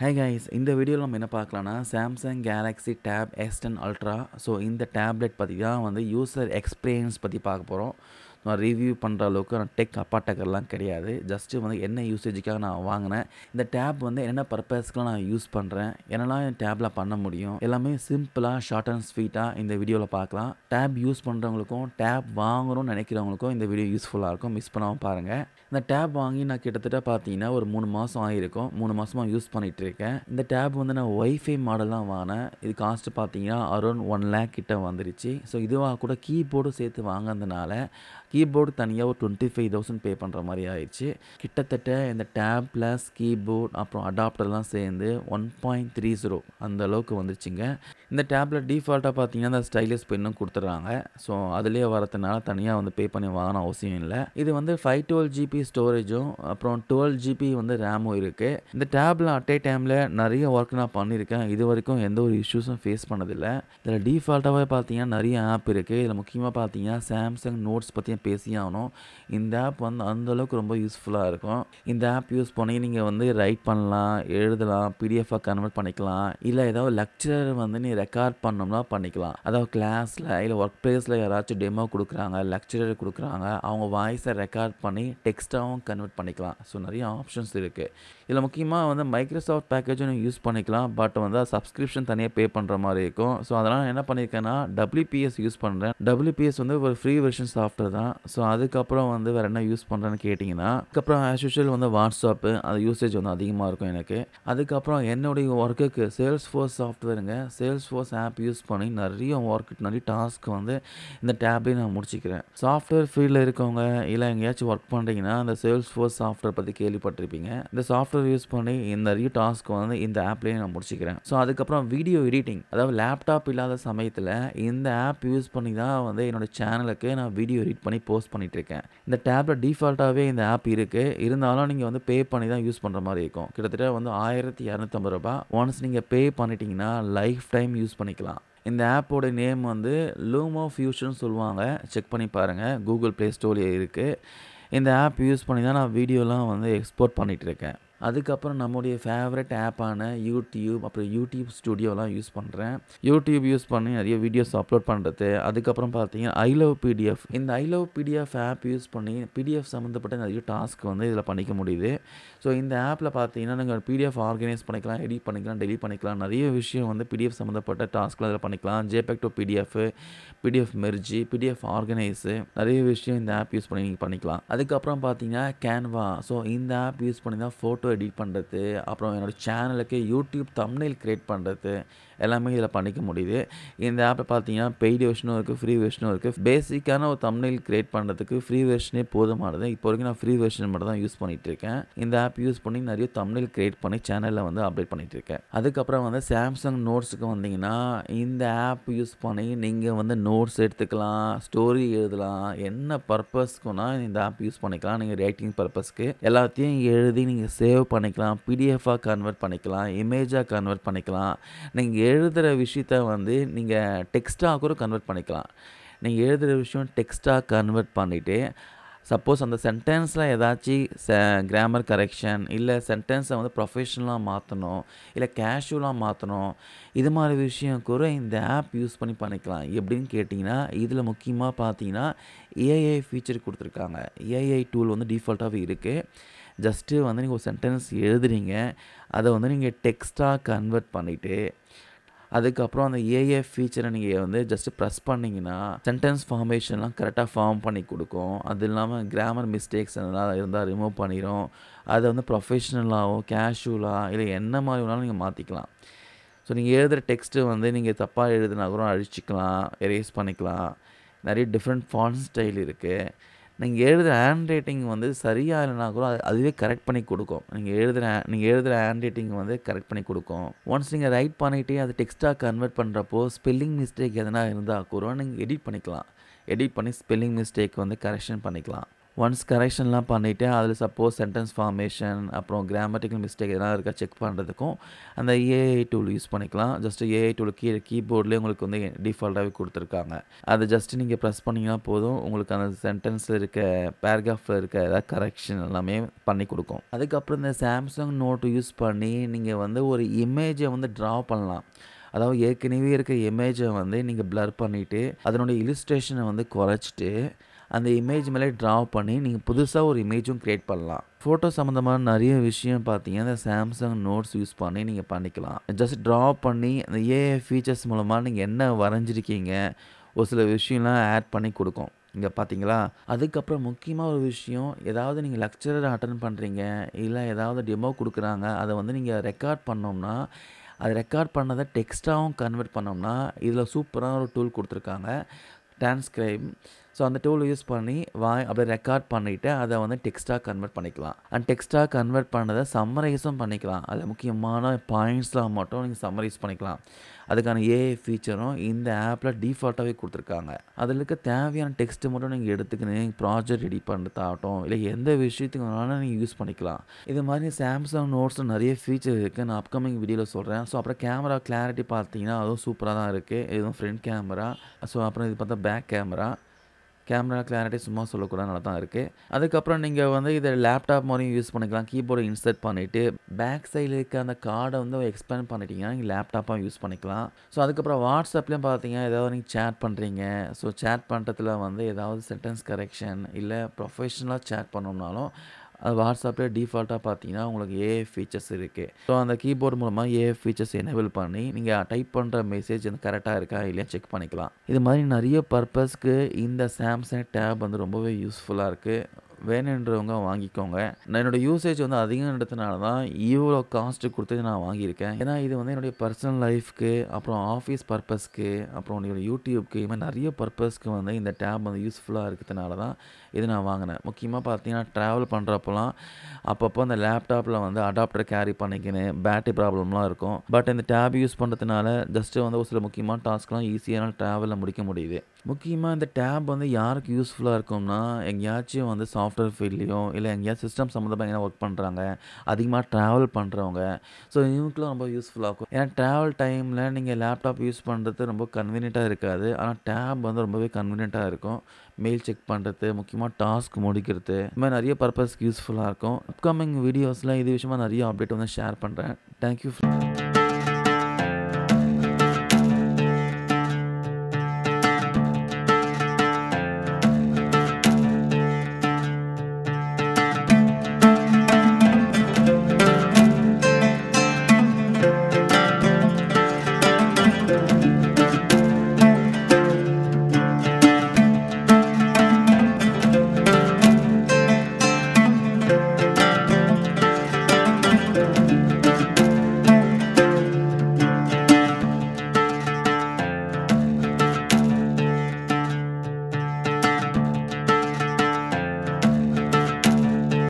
Hi guys, இந்த வீடியோவில் நம்ம என்ன பார்க்கலாம்னா Samsung Galaxy Tab S10 Ultra. So இந்த டேப்லெட் பற்றி தான் வந்து யூசர் எக்ஸ்பீரியன்ஸ் பற்றி பார்க்க போகிறோம். நான் ரிவ்யூ பண்ணுற அளவுக்கு நான் டெக் அப்பாட்டக்கர்லாம் கிடையாது. ஜஸ்ட்டு வந்து என்ன யூசேஜுக்காக நான் வாங்கினேன், இந்த டேப் வந்து என்னென்ன பர்பஸ்க்குலாம் நான் யூஸ் பண்ணுறேன், என்னெல்லாம் என் டேப்பில் பண்ண முடியும், எல்லாமே சிம்பிளாக ஷார்ட் அண்ட் ஸ்வீட்டாக இந்த வீடியோவில் பார்க்கலாம். டேப் யூஸ் பண்ணுறவங்களுக்கும் டேப் வாங்கணும்னு நினைக்கிறவங்களுக்கும் இந்த வீடியோ யூஸ்ஃபுல்லாக இருக்கும். மிஸ் பண்ணாமல் பாருங்கள். இந்த டேப் வாங்கி நான் கிட்டத்தட்ட பார்த்தீங்கன்னா ஒரு 3 மாதம் ஆகிருக்கும். 3 மாதமாக யூஸ் பண்ணிகிட்டு இருக்கேன். இந்த டேப் வந்து நான் ஒய்ஃபை மாடல்லாம் வாங்கினேன். இது காஸ்ட்டு பார்த்தீங்கன்னா அரௌண்ட் 1 lakh கிட்ட வந்துருச்சு. ஸோ இதுவாக கூட கீபோர்டும் சேர்த்து வாங்கினதுனால கீபோர்டு தனியாக ஒரு 25,000 பே பண்ணுற மாதிரி ஆயிடுச்சு. கிட்டத்தட்ட இந்த டேப் ப்ளஸ் கீபோர்ட் அப்புறம் அடாப்டர்லாம் சேர்ந்து 1.30 அந்த அளவுக்கு வந்துருச்சுங்க. இந்த டேப்பில் டிஃபால்ட்டாக பார்த்தீங்கன்னா இந்த ஸ்டைலஸ் பென்னும் கொடுத்துட்றாங்க. ஸோ அதுலேயே வரதுனால தனியாக வந்து பே பண்ணி வாங்கணும் அவசியம் இல்லை. இது வந்து 512 GB ஸ்டோரேஜும் அப்புறம் 12 GB வந்து ரேமும் இருக்குது. இந்த டேப்பில் அட் ஏ டைமில் நிறைய ஒர்க் நான் பண்ணியிருக்கேன். இது வரைக்கும் எந்த ஒரு இஷ்யூஸும் ஃபேஸ் பண்ணதில்லை. இதில் டிஃபால்ட்டாகவே பார்த்தீங்கன்னா நிறைய ஆப் இருக்குது. இதில் முக்கியமாக பார்த்தீங்கன்னா சாம்சங் நோட்ஸ் பற்றி பேசி ஆகணும். இந்த ஆப் வந்து அந்தளவுக்கு ரொம்ப யூஸ்ஃபுல்லாக இருக்கும். இந்த ஆப் யூஸ் பண்ணி நீங்கள் வந்து ரைட் பண்ணலாம், எழுதலாம், பிடிஎஃபாக கன்வெர்ட் பண்ணிக்கலாம், இல்லை ஏதாவது லெக்சர் வந்து நீ ரெக்கார்ட் பண்ணோம்னா பண்ணிக்கலாம். அதாவது கிளாஸில் இல்லை ஒர்க் பிளேஸில் யாராச்சும் டெமோ கொடுக்குறாங்க, லெக்சரர் கொடுக்குறாங்க, அவங்க வாய்ஸை ரெக்கார்ட் பண்ணி டெக்ஸ்ட்டாகவும் கன்வெர்ட் பண்ணிக்கலாம். ஸோ நிறைய ஆப்ஷன்ஸ் இருக்குது. இதில் முக்கியமாக வந்து மைக்ரோசாஃப்ட் பேக்கேஜும் நீங்கள் யூஸ் பண்ணிக்கலாம். பட் வந்து சப்ஸ்கிரிப்ஷன் தனியாக பே பண்ணுற மாதிரி இருக்கும். ஸோ அதனால் என்ன பண்ணியிருக்கேன்னா WPS யூஸ் பண்ணுறேன். WPS வந்து ஒரு ஃப்ரீ வெர்ஷன் சாஃப்ட்வேர் தான். ஸோ அதுக்கப்புறம் வந்து வேறு என்ன யூஸ் பண்ணுறேன்னு கேட்டிங்கன்னா, அதுக்கப்புறம் ஆஸ் யூஷுவல் வந்து வாட்ஸ்அப்பு அது யூசேஜ் வந்து அதிகமாக இருக்கும் எனக்கு. அதுக்கப்புறம் என்னுடைய ஒர்க்குக்கு Salesforce சாஃப்ட்வேருங்க. Salesforce ஆப் யூஸ் பண்ணி நிறைய டாஸ்க் வந்து இந்த டேப்லேயே நான் முடிச்சிக்கிறேன். சாஃப்ட்வேர் ஃபீல்டில் இருக்கவங்க இல்லை எங்கேயாச்சும் ஒர்க் பண்ணுறீங்கன்னா அந்த Salesforce சாஃப்ட்வேர் பற்றி கேள்விப்பட்டிருப்பீங்க. இந்த சாஃப்ட்வேர் யூஸ் பண்ணி நிறைய டாஸ்க் வந்து இந்த ஆப்லேயே நான் முடிச்சிக்கிறேன். ஸோ அதுக்கப்புறம் வீடியோ எடிட்டிங், அதாவது லேப்டாப் இல்லாத சமயத்தில் இந்த ஆப் யூஸ் பண்ணி தான் வந்து என்னோடய சேனலுக்கு நான் வீடியோ எடிட் பண்ணி போஸ்ட் பண்ணிகிட்ருக்கேன். இந்த டேப்பில் டிஃபால்ட்டாகவே இந்த ஆப் இருக்குது. இருந்தாலும் நீங்கள் வந்து பே பண்ணி தான் யூஸ் பண்ணுற மாதிரி இருக்கும். கிட்டத்தட்ட வந்து ₹1250. ஒன்ஸ் நீங்கள் பே பண்ணிட்டீங்கன்னா லைஃப் டைம் யூஸ் பண்ணிக்கலாம். இந்த ஆப்போட நேம் வந்து லூமோ ஃபியூஷன் சொல்லுவாங்க. செக் பண்ணி பாருங்கள். கூகுள் ப்ளே ஸ்டோர்லேயே இருக்குது. இந்த ஆப் யூஸ் பண்ணி தான் நான் வீடியோலாம் வந்து எக்ஸ்போர்ட் பண்ணிகிட்ருக்கேன். அதுக்கப்புறம் நம்முடைய ஃபேவரட் ஆப்பான யூடியூப், அப்புறம் யூடியூப் ஸ்டுடியோலாம் யூஸ் பண்ணுறேன். யூடியூப் யூஸ் பண்ணி நிறைய வீடியோஸ் அப்லோட் பண்ணுறது. அதுக்கப்புறம் பார்த்தீங்கன்னா ஐ லவ் பிடிஎஃப், இந்த I love PDF app use பண்ணி பிடிஎஃப் சம்மந்தப்பட்ட நிறைய டாஸ்க் வந்து இதில் பண்ணிக்க முடியுது. ஸோ இந்த ஆப்பில் பார்த்தீங்கன்னா நீங்கள் பிடிஎஃப் ஆர்கனைஸ் பண்ணிக்கலாம், எடிட் பண்ணிக்கலாம், டெலிட் பண்ணிக்கலாம். நிறைய விஷயம் வந்து பிடிஎஃப் சம்மந்தப்பட்ட டாஸ்க்லாம் இதில் பண்ணிக்கலாம். JPEG to பிடிஎஃப் மெர்ஜி, பிடிஎஃப் ஆர்கனைஸு, நிறைய விஷயம் இந்த ஆப் யூஸ் பண்ணி நீங்கள் பண்ணிக்கலாம். அதுக்கப்புறம் பார்த்தீங்கன்னா கேன்வா. ஸோ இந்த ஆப் யூஸ் பண்ணி தான் ஃபோட்டோ எடிட் பண்ணுறது, அப்புறம் என்னோடய சேனலுக்கு யூடியூப் தம்ப்நெயில் கிரியேட் பண்ணுறது எல்லாமே இதில் பண்ணிக்க முடியுது. இந்த ஆப்பில் பார்த்தீங்கன்னா பெய்டு வெர்ஷனும் இருக்குது, ஃப்ரீ வெர்ஷனும் இருக்குது. பேசிக்கான ஒரு தம்ப்நெயில் கிரியேட் பண்ணுறதுக்கு ஃப்ரீ வெர்ஷனே போதுமானது. இப்போ வரைக்கும் நான் ஃப்ரீ வெர்ஷன் மட்டும் தான் யூஸ் பண்ணிகிட்டு இருக்கேன். இந்த ஆப் யூஸ் பண்ணி நிறைய தம்ப்நெயில் கிரியேட் பண்ணி சேனலில் வந்து அப்டேட் பண்ணிகிட்டு இருக்கேன். அதுக்கப்புறம் வந்து சாம்சங் நோட்ஸுக்கு வந்தீங்கன்னா இந்த ஆப் யூஸ் பண்ணி நீங்கள் வந்து நோட்ஸ் எடுத்துக்கலாம், ஸ்டோரி எழுதலாம், என்ன பர்பஸ்க்குன்னா இந்த ஆப் யூஸ் பண்ணிக்கலாம். நீங்கள் ரைட்டிங் பர்பஸ்க்கு எல்லாத்தையும் எழுதி நீங்கள் சேவ் பண்ணிக்கலாம், பிடிஎஃபாக கன்வெர்ட் பண்ணிக்கலாம், இமேஜாக கன்வெர்ட் பண்ணிக்கலாம். நீங்கள் எழுதுகிற விஷயத்த வந்து நீங்கள் டெக்ஸ்ட்டாக கூட கன்வெர்ட் பண்ணிக்கலாம். நீங்கள் எழுதுகிற விஷயம் டெக்ஸ்ட்டாக கன்வெர்ட் பண்ணிவிட்டு சப்போஸ் அந்த சென்டென்ஸில் ஏதாச்சும் கிராமர் கரெக்ஷன், இல்லை சென்டென்ஸை வந்து ப்ரொஃபஷ்னலாக மாற்றணும், இல்லை கேஷுவலாக மாற்றணும், இது மாதிரி விஷயம் கூட இந்த ஆப் யூஸ் பண்ணி பண்ணிக்கலாம். எப்படின்னு கேட்டிங்கன்னா, இதில் முக்கியமாக பார்த்தீங்கன்னா ஏஐ ஃபீச்சர் கொடுத்துருக்காங்க. ஏஐ டூல் வந்து டிஃபால்ட்டாகவே இருக்குது. ஜஸ்ட்டு வந்து நீங்கள் ஒரு சென்டென்ஸ் எழுதுறீங்க, அதை வந்து நீங்கள் டெக்ஸ்ட்டாக கன்வெர்ட் பண்ணிவிட்டு அதுக்கப்புறம் அந்த ஏஐ ஃபீச்சரை நீங்கள் வந்து ஜஸ்ட்டு ப்ரெஸ் பண்ணிங்கன்னா சென்டென்ஸ் ஃபார்மேஷன்லாம் கரெக்டாக ஃபார்ம் பண்ணி கொடுக்கும். அது இல்லாமல் கிராமர் மிஸ்டேக்ஸ் எதனால் இருந்தால் ரிமூவ் பண்ணிடும். அதை வந்து ப்ரொஃபஷ்னலாகவும் கேஷுவலாக இல்லை என்ன மாதிரி வேணாலும் நீங்கள் மாற்றிக்கலாம். ஸோ நீங்கள் எழுதுகிற டெக்ஸ்ட்டு வந்து நீங்கள் தப்பாக எழுதுனா கூட அழிச்சிக்கலாம், எரேஸ் பண்ணிக்கலாம். நிறைய டிஃப்ரெண்ட் ஃபாண்ட் ஸ்டைல் இருக்குது. நீங்கள் எழுதுகிற ஹேண்ட் ரைட்டிங் வந்து சரியாக இல்லைனா கூட அதுவே கரெக்ட் பண்ணி கொடுக்கும். நீங்கள் எழுதுகிற ஹேண்ட் ரைட்டிங் வந்து கரெக்ட் பண்ணி கொடுக்கும். ஒன்ஸ் நீங்கள் ரைட் பண்ணிவிட்டு அது டெக்ஸ்ட்டாக கன்வெர்ட் பண்ணுறப்போ ஸ்பெல்லிங் மிஸ்டேக் எதனா இருந்தால் கூட நீங்கள் எடிட் பண்ணிக்கலாம். எடிட் பண்ணி ஸ்பெல்லிங் மிஸ்டேக் வந்து கரெக்ஷன் பண்ணிக்கலாம். ஒன்ஸ் கரெக்ஷன்லாம் பண்ணிவிட்டு அதில் சப்போஸ் சென்டென்ஸ் ஃபார்மேஷன் அப்புறம் கிராமட்டிக்கல் மிஸ்டேக் எதனா இருக்கா செக் பண்ணுறதுக்கும் அந்த ஏஐ டூல் யூஸ் பண்ணிக்கலாம். ஜஸ்ட் ஏஐ டூல் கீபோர்ட்லேயே உங்களுக்கு வந்து டிஃபால்ட்டாகவே கொடுத்துருக்காங்க. அது ஜஸ்ட் நீங்கள் ப்ரெஸ் பண்ணிங்கன்னா போதும், உங்களுக்கு அந்த சென்டென்ஸில் இருக்க பேராகிராஃபில் இருக்க ஏதாவது கரெக்ஷன் எல்லாமே பண்ணி கொடுக்கும். அதுக்கப்புறம் இந்த சாம்சங் நோட் யூஸ் பண்ணி நீங்கள் வந்து ஒரு இமேஜை வந்து ட்ரா பண்ணலாம். அதாவது ஏற்கனவே இருக்க இமேஜை வந்து நீங்கள் பிளர் பண்ணிவிட்டு அதனுடைய இலிஸ்ட்ரேஷனை வந்து குறைச்சிட்டு அந்த இமேஜ் மேலே ட்ரா பண்ணி நீங்கள் புதுசாக ஒரு இமேஜும் க்ரியேட் பண்ணலாம். ஃபோட்டோ சம்மந்தமான நிறைய விஷயம் பார்த்தீங்கன்னா இந்த சாம்சங் நோட்ஸ் யூஸ் பண்ணி நீங்கள் பண்ணிக்கலாம். ஜஸ்ட் ட்ரா பண்ணி அந்த ஏஐ ஃபீச்சர்ஸ் மூலமாக நீங்கள் என்ன வரைஞ்சிருக்கீங்க ஒரு சில விஷயம்லாம் ஆட் பண்ணி கொடுக்கும். இங்கே பார்த்தீங்களா? அதுக்கப்புறம் முக்கியமாக ஒரு விஷயம், ஏதாவது நீங்கள் லெக்சரர் அட்டெண்ட் பண்ணுறீங்க இல்லை ஏதாவது டெமோ கொடுக்குறாங்க, அதை வந்து நீங்கள் ரெக்கார்ட் பண்ணோம்னா அது ரெக்கார்ட் பண்ணதை டெக்ஸ்ட்டாகவும் கன்வெர்ட் பண்ணோம்னா இதில் சூப்பரான ஒரு டூல் கொடுத்துருக்காங்க, டிரான்ஸ்கிரைப். ஸோ அந்த டூல் யூஸ் பண்ணி அப்படியே ரெக்கார்ட் பண்ணிவிட்டு அதை வந்து டெக்ஸ்ட்டாக கன்வெர்ட் பண்ணிக்கலாம். அண்ட் டெக்ஸ்ட்டாக கன்வெர்ட் பண்ணதை சம்மரைஸும் பண்ணிக்கலாம். அதில் முக்கியமான பாயிண்ட்ஸ்லாம் மட்டும் நீங்கள் சம்மரைஸ் பண்ணிக்கலாம். அதுக்கான ஏஐ ஃபீச்சரும் இந்த ஆப்பில் டிஃபால்ட்டாகவே கொடுத்துருக்காங்க. அதில் இருக்க தேவையான டெக்ஸ்ட்டு மட்டும் நீங்கள் எடுத்துக்கின்னு ப்ராஜெக்ட் ரெடி பண்ணுறதாகட்டும் இல்லை எந்த விஷயத்துக்கு வேணாலும் நீங்கள் யூஸ் பண்ணிக்கலாம். இது மாதிரி சாம்சங் நோட்ஸில் நிறைய ஃபீச்சர் இருக்குது, நான் அப்கமிங் வீடியோவில் சொல்கிறேன். ஸோ அப்புறம் கேமரா கிளாரிட்டி பார்த்தீங்கன்னா அதுவும் சூப்பராக தான் இருக்குது. இதுவும் ஃப்ரண்ட் கேமரா. ஸோ அப்புறம் இது பார்த்தா பேக் கேமரா கிளாரிட்டி சும்மா சொல்லக்கூடாது நல்லா தான் இருக்குது. அதுக்கப்புறம் நீங்கள் வந்து இதை லேப்டாப் மாதிரியும் யூஸ் பண்ணிக்கலாம். கீபோர்டை இன்சர்ட் பண்ணிவிட்டு பேக் சைடில் இருக்க அந்த கார்டை வந்து எக்ஸ்பேண்ட் பண்ணிட்டீங்கன்னா நீங்கள் லேப்டாப்பாக யூஸ் பண்ணிக்கலாம். ஸோ அதுக்கப்புறம் வாட்ஸ்அப்லேயும் பார்த்தீங்கன்னா ஏதாவது நீங்கள் சேட் பண்ணுறீங்க, ஸோ சேட் பண்ணுறதுல வந்து ஏதாவது சென்டென்ஸ் கரெக்ஷன் இல்லை ப்ரொஃபஷ்னலாக சேட் பண்ணோம்னாலும் அது வாட்ஸ்அப்லேயே டிஃபால்ட்டாக பார்த்தீங்கன்னா உங்களுக்கு ஏஐ ஃபீச்சர்ஸ் இருக்குது. ஸோ அந்த கீபோர்டு மூலமாக ஏஐ ஃபீச்சர்ஸ் எனேபிள் பண்ணி நீங்கள் டைப் பண்ணுற மெசேஜ் வந்து கரெக்டாக இருக்கா இல்லையா செக் பண்ணிக்கலாம். இது மாதிரி நிறைய பர்பஸ்க்கு இந்த சாம்சங் டேப் வந்து ரொம்பவே யூஸ்ஃபுல்லாக இருக்குது. வேணுன்றவங்க வாங்கிக்கோங்க. நான் என்னோடய யூசேஜ் வந்து அதிகம் எடுத்தனால தான் இவ்வளோ காஸ்ட்டு கொடுத்து நான் வாங்கியிருக்கேன். ஏன்னா இது வந்து என்னுடைய பர்சனல் லைஃப்க்கு அப்புறம் ஆஃபீஸ் பர்பஸ்க்கு அப்புறம் என்னோடய யூடியூப்க்கு இது மாதிரி நிறைய பர்பஸ்க்கு வந்து இந்த டேப் வந்து யூஸ்ஃபுல்லாக இருக்கிறதுனால தான் இது நான் வாங்கினேன். முக்கியமாக பார்த்தீங்கன்னா ட்ராவல் பண்ணுறப்போலாம் அப்பப்போ அந்த லேப்டாப்பில் வந்து அடாப்டர் கேரி பண்ணிக்கின்னு பேட்டரி ப்ராப்ளம்லாம் இருக்கும். பட் இந்த டேப் யூஸ் பண்ணுறதுனால ஜஸ்ட்டு வந்து ஒரு சில முக்கியமான டாஸ்க்லாம் ஈஸியான ட்ராவலில் முடிக்க முடியுது. முக்கியமாக இந்த டேப் வந்து யாருக்கு யூஸ்ஃபுல்லாக இருக்கும்னா எங்கேயாச்சும் வந்து சாஃப்ட்வேர் ஃபீல்ட்லேயோ இல்லை எங்கேயாச்சும் சிஸ்டம் சம்மந்தமாக எங்கன்னா ஒர்க் பண்ணுறாங்க, அதிகமாக ட்ராவல் பண்ணுறவங்க, ஸோ இவங்களுக்குலாம் ரொம்ப யூஸ்ஃபுல்லாக இருக்கும். ஏன்னா ட்ராவல் டைமில் நீங்கள் லேப்டாப் யூஸ் பண்ணுறது ரொம்ப கன்வீனியண்ட்டாக இருக்காது. ஆனால் டேப் வந்து ரொம்பவே கன்வீனியண்ட்டாக இருக்கும். மெயில் செக் பண்ணுறது, முக்கியமாக டாஸ்க் முடிக்கிறது, இது மாதிரி நிறைய பர்பஸ்க்கு யூஸ்ஃபுல்லாக இருக்கும். அப்கமிங் வீடியோஸில் இது விஷயமாக நிறைய அப்டேட் வந்து ஷேர் பண்ணுறேன். தேங்க்யூ.